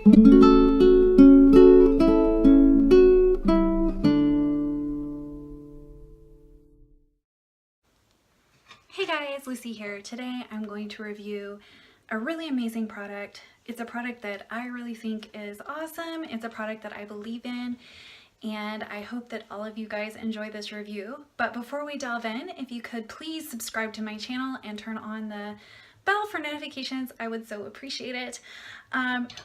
Hey guys, Lucy here. Today I'm going to review a really amazing product. It's a product that I really think is awesome. It's a product that I believe in, and I hope that all of you guys enjoy this review. But before we delve in, if you could please subscribe to my channel and turn on the bell for notifications, I would so appreciate it.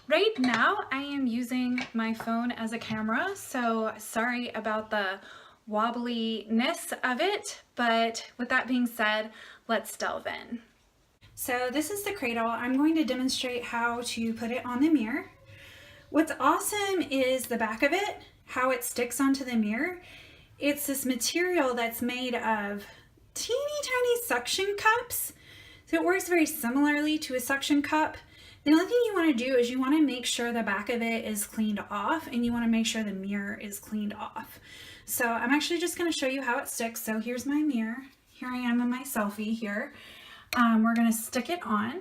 Right now I am using my phone as a camera, so sorry about the wobbliness of it, but with that being said, let's delve in. So this is the cradle. I'm going to demonstrate how to put it on the mirror. What's awesome is the back of it, how it sticks onto the mirror. It's this material that's made of teeny tiny suction cups. So it works very similarly to a suction cup. The only thing you want to do is you want to make sure the back of it is cleaned off, and you want to make sure the mirror is cleaned off. So I'm actually just going to show you how it sticks. So here's my mirror. Here I am in my selfie here. We're going to stick it on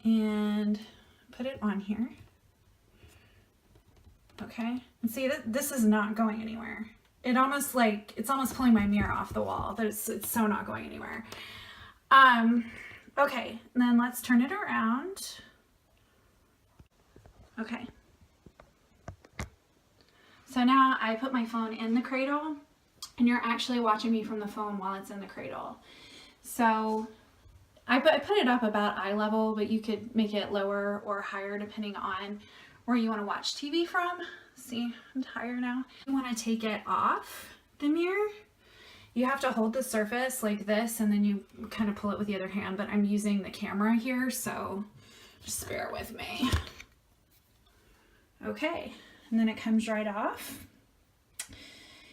and put it on here. Okay, and see that this is not going anywhere. It's almost pulling my mirror off the wall. It's so not going anywhere. Okay, and then let's turn it around. Okay. So now I put my phone in the cradle, and you're actually watching me from the phone while it's in the cradle. So I put it up about eye level, but you could make it lower or higher depending on where you want to watch TV from. See, I'm tired now. You want to take it off the mirror. You have to hold the surface like this, and then you kind of pull it with the other hand, but I'm using the camera here, so just bear with me. Okay. And then it comes right off.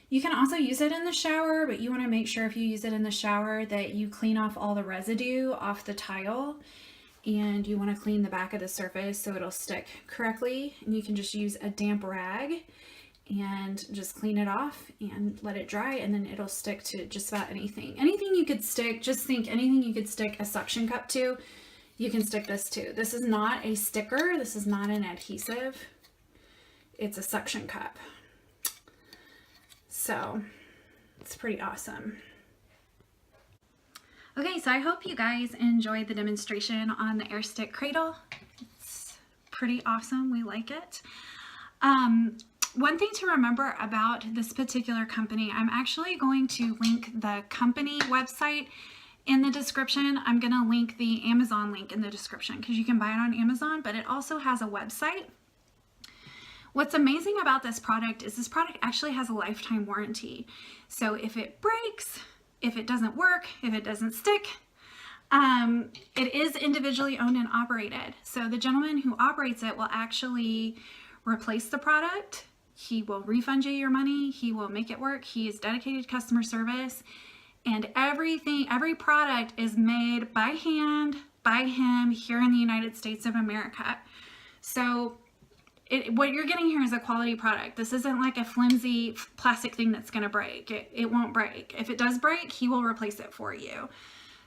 You can also use it in the shower, but you want to make sure if you use it in the shower that you clean off all the residue off the tile, and you want to clean the back of the surface so it'll stick correctly. And you can just use a damp rag and just clean it off and let it dry, and then it'll stick to just about anything. Anything you could stick, just think anything you could stick a suction cup to, you can stick this to. This is not a sticker. This is not an adhesive. It's a suction cup. So it's pretty awesome. Okay, so I hope you guys enjoyed the demonstration on the Airstik cradle. It's pretty awesome. We like it. One thing to remember about this particular company, I'm actually going to link the company website in the description. I'm going to link the Amazon link in the description because you can buy it on Amazon, but it also has a website. What's amazing about this product is this product actually has a lifetime warranty. So if it breaks, if it doesn't work, if it doesn't stick, it is individually owned and operated. So the gentleman who operates it will actually replace the product. He will refund you your money. He will make it work. He is dedicated customer service, and every product is made by hand by him here in the United States of America. So what you're getting here is a quality product. This isn't like a flimsy plastic thing that's going to break. It won't break. If it does break, he will replace it for you.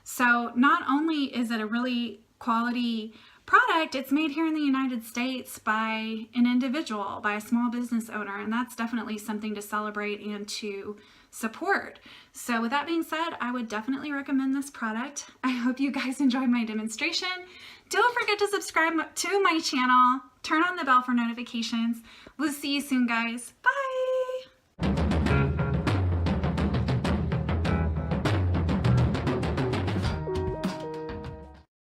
So not only is it a really quality product, it's made here in the United States by an individual, by a small business owner, and that's definitely something to celebrate and to support. So with that being said, I would definitely recommend this product. I hope you guys enjoyed my demonstration. Don't forget to subscribe to my channel. Turn on the bell for notifications. We'll see you soon, guys. Bye!